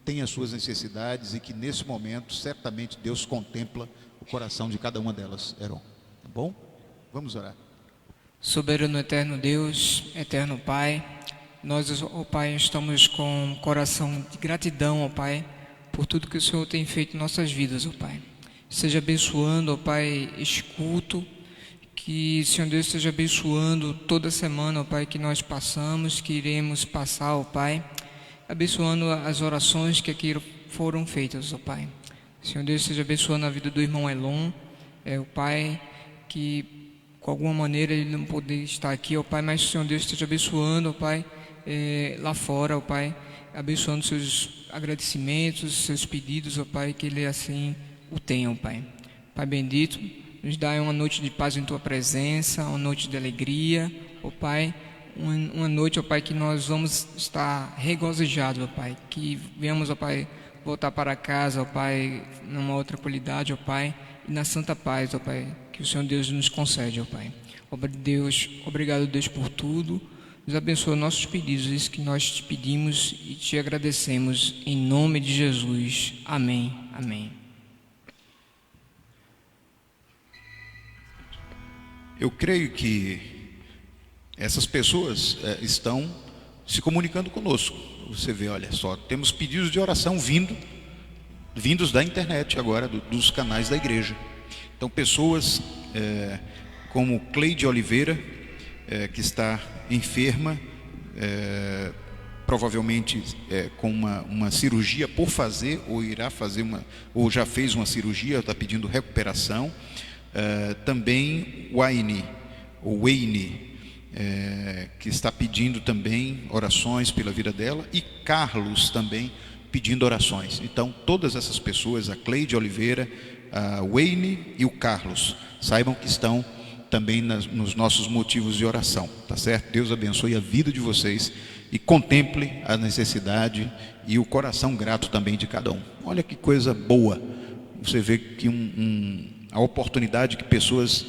têm as suas necessidades e que nesse momento, certamente, Deus contempla o coração de cada uma delas, Heron. Tá bom? Vamos orar. Soberano eterno Deus, eterno Pai, nós, ó Pai, estamos com um coração de gratidão, ó Pai, por tudo que o Senhor tem feito em nossas vidas, ó Pai. Seja abençoando, ó Pai, este culto, que, Senhor Deus, esteja abençoando toda semana, ó Pai, que nós passamos, que iremos passar, ó Pai, abençoando as orações que aqui foram feitas, ó Pai. Senhor Deus, esteja abençoando a vida do irmão Elon, o Pai, que com alguma maneira ele não poder estar aqui, ó Pai, mas o Senhor Deus esteja abençoando, ó Pai, lá fora, ó Pai, abençoando seus agradecimentos, seus pedidos, ó Pai, que ele assim o tenha, ó Pai. Pai bendito, nos dá uma noite de paz em Tua presença, uma noite de alegria, ó Pai, uma noite, ó Pai, que nós vamos estar regozijados, ó Pai, que venhamos, ó Pai, voltar para casa, ó Pai, numa outra qualidade, ó Pai, e na santa paz, ó Pai, que o Senhor Deus nos concede, ó Pai. Obrigado, Deus, por tudo. Nos abençoa nossos pedidos, isso que nós te pedimos e te agradecemos, em nome de Jesus. Amém. Amém. Eu creio que essas pessoas estão se comunicando conosco. Você vê, olha só, temos pedidos de oração vindos da internet agora, dos canais da igreja. Então, pessoas como Cleide Oliveira, que está enferma, provavelmente com uma cirurgia por fazer, ou irá fazer ou já fez uma cirurgia, está pedindo recuperação. Também Wayne, que está pedindo também orações pela vida dela, e Carlos também pedindo orações. Então, todas essas pessoas, a Cleide Oliveira, a Wayne e o Carlos, saibam que estão também nos nossos motivos de oração, tá certo? Deus abençoe a vida de vocês e contemple a necessidade e o coração grato também de cada um. Olha que coisa boa, você vê que a oportunidade que pessoas,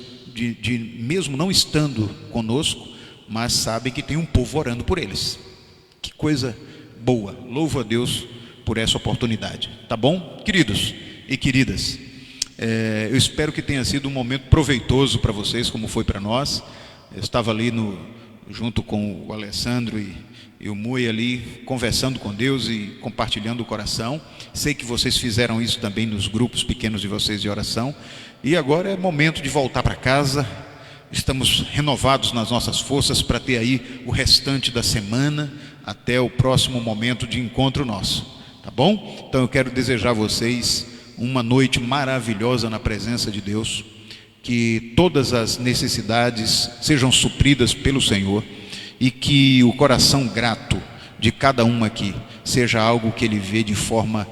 mesmo não estando conosco, mas sabem que tem um povo orando por eles. Que coisa boa, louvo a Deus por essa oportunidade, tá bom? Queridos e queridas, eu espero que tenha sido um momento proveitoso para vocês, como foi para nós. Eu estava ali junto com o Alessandro e o Mui ali, conversando com Deus e compartilhando o coração. Sei que vocês fizeram isso também nos grupos pequenos de vocês de oração. E agora é momento de voltar para casa. Estamos renovados nas nossas forças para ter aí o restante da semana, até o próximo momento de encontro nosso, tá bom? Então eu quero desejar a vocês uma noite maravilhosa na presença de Deus, que todas as necessidades sejam supridas pelo Senhor e que o coração grato de cada um aqui seja algo que ele vê de forma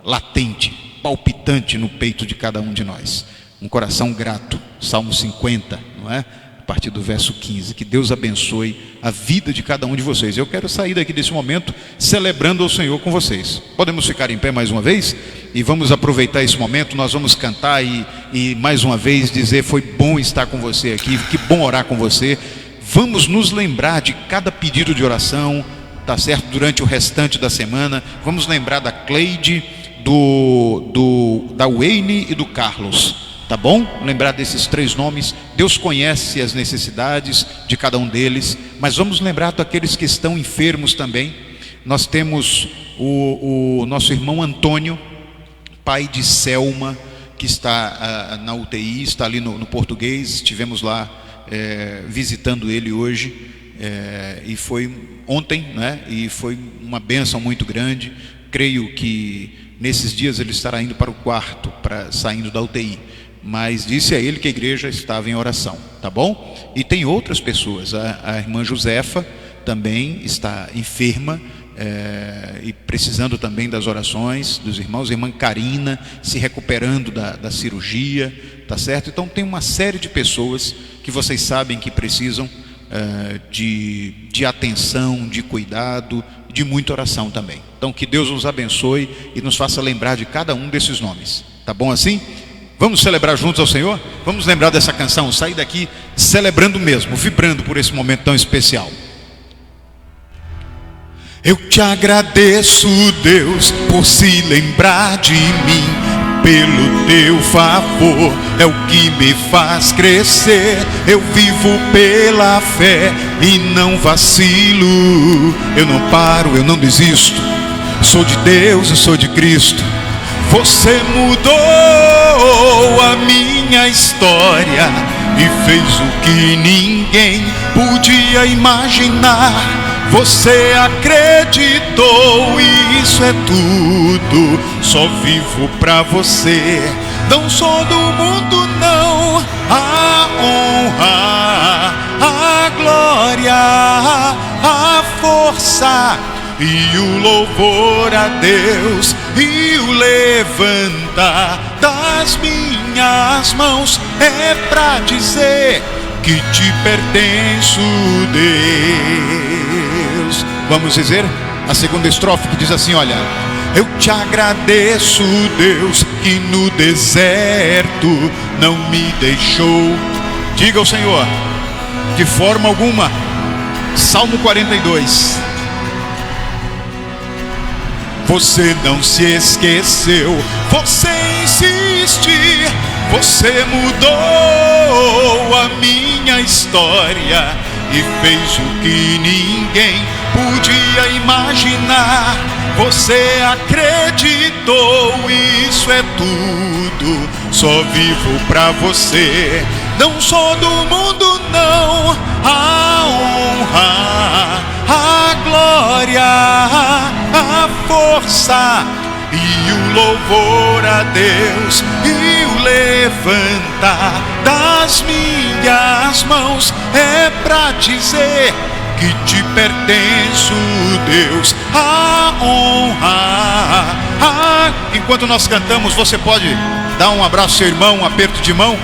latente, palpitante no peito de cada um de nós. Um coração grato, Salmo 50, não é? A partir do verso 15, que Deus abençoe a vida de cada um de vocês. Eu quero sair daqui desse momento celebrando ao Senhor com vocês. Podemos ficar em pé mais uma vez? E vamos aproveitar esse momento, nós vamos cantar e mais uma vez dizer, foi bom estar com você aqui, que bom orar com você. Vamos nos lembrar de cada pedido de oração, tá certo? Durante o restante da semana, vamos lembrar da Cleide, da Wayne e do Carlos. Tá bom? Lembrar desses 3 nomes. Deus conhece as necessidades de cada um deles, mas vamos lembrar daqueles que estão enfermos também. Nós temos o nosso irmão Antônio, pai de Selma, que está na UTI, está ali no Português. Estivemos lá visitando ele hoje, e foi ontem, né? E foi uma bênção muito grande. Creio que nesses dias ele estará indo para o quarto, saindo da UTI. Mas disse a ele que a igreja estava em oração, tá bom? E tem outras pessoas. A irmã Josefa também está enferma, e precisando também das orações dos irmãos. A irmã Karina se recuperando da cirurgia, tá certo? Então tem uma série de pessoas que vocês sabem que precisam de atenção, de cuidado, de muita oração também. Então que Deus nos abençoe e nos faça lembrar de cada um desses nomes, tá bom assim? Vamos celebrar juntos ao Senhor? Vamos lembrar dessa canção, sair daqui celebrando mesmo, vibrando por esse momento tão especial. Eu te agradeço, Deus, por se lembrar de mim. Pelo teu favor é o que me faz crescer. Eu vivo pela fé e não vacilo. Eu não paro, eu não desisto. Sou de Deus e sou de Cristo. Você mudou a minha história e fez o que ninguém podia imaginar. Você acreditou e isso é tudo. Só vivo pra você. Não sou do mundo não. A honra, a glória, a força e o louvor a Deus e o levantar das minhas mãos é pra dizer que te pertenço, Deus. Vamos dizer a segunda estrofe, que diz assim, olha: eu te agradeço, Deus, que no deserto não me deixou. Diga ao Senhor, de forma alguma. Salmo 42. Você não se esqueceu, você insiste, você mudou a minha história e fez o que ninguém podia imaginar. Você acreditou, isso é tudo. Só vivo pra você. Não sou do mundo não. A honra, a glória, a força e o louvor a Deus e o levantar das minhas mãos é pra dizer que te pertenço, Deus. A honra, Enquanto nós cantamos, você pode dar um abraço ao seu irmão, um aperto de mão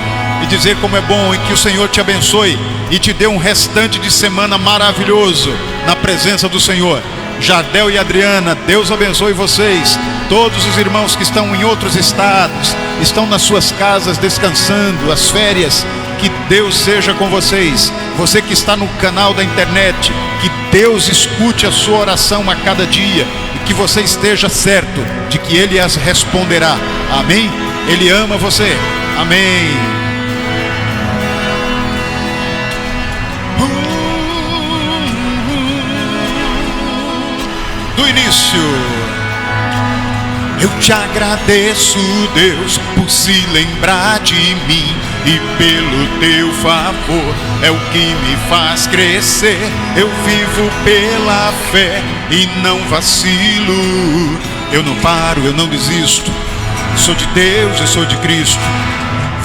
e dizer como é bom e que o Senhor te abençoe e te dê um restante de semana maravilhoso na presença do Senhor. Jardel e Adriana, Deus abençoe vocês. Todos os irmãos que estão em outros estados, estão nas suas casas descansando, as férias, que Deus seja com vocês. Você que está no canal da internet, que Deus escute a sua oração a cada dia e que você esteja certo de que Ele as responderá. Amém? Ele ama você. Amém. Do início. Eu te agradeço, Deus, por se lembrar de mim e pelo teu favor é o que me faz crescer. Eu vivo pela fé e não vacilo. Eu não paro, eu não desisto. Sou de Deus, eu sou de Cristo.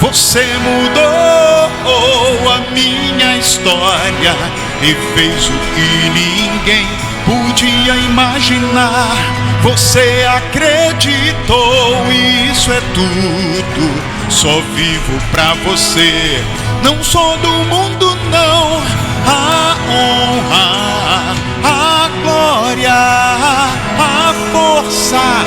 Você mudou a minha história e fez o que ninguém podia imaginar. Você acreditou, isso é tudo. Só vivo pra você. Não sou do mundo não. A honra, a glória, a força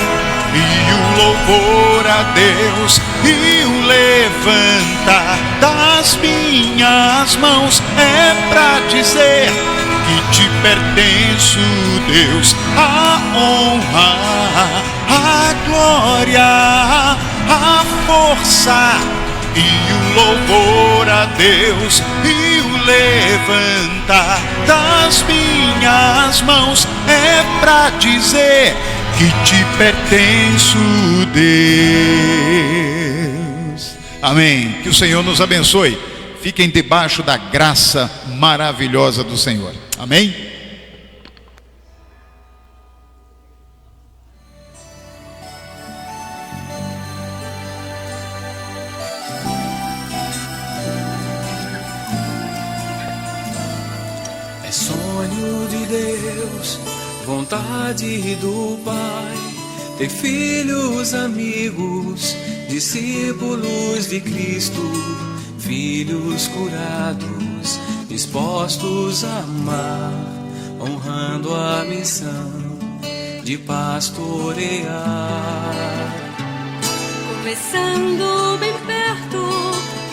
e o louvor a Deus e o levantar das minhas mãos é pra dizer que te pertenço, Deus. A honra, a glória, a força e o louvor a Deus e o levantar das minhas mãos é pra dizer que te pertenço, Deus. Amém. Que o Senhor nos abençoe. Fiquem debaixo da graça maravilhosa do Senhor. Amém. É sonho de Deus, vontade do Pai, ter filhos, amigos, discípulos de Cristo, filhos curados, dispostos a amar, honrando a missão de pastorear. Começando bem perto,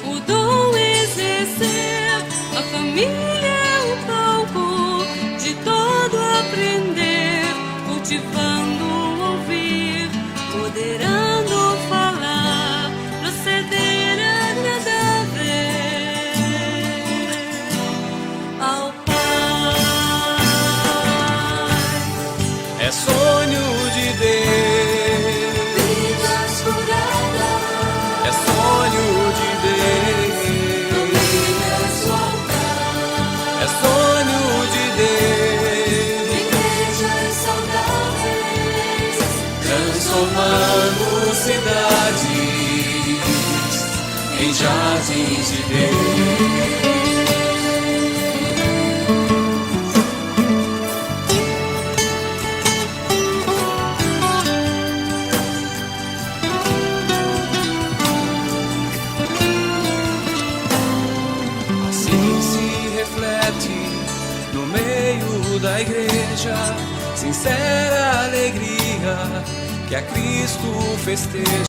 o dom exercer, a família é o palco de todo aprender, cultivando ouvir, moderando falar, proceder agradável ao Pai. É sonho de Deus, Vidas curadas, é sonho de Deus, famílias voltadas, é sonho de Deus, igrejas saudáveis, transformando cidades em jardins de Deus. Assim se reflete no meio da igreja sincera alegria que a Cristo festeja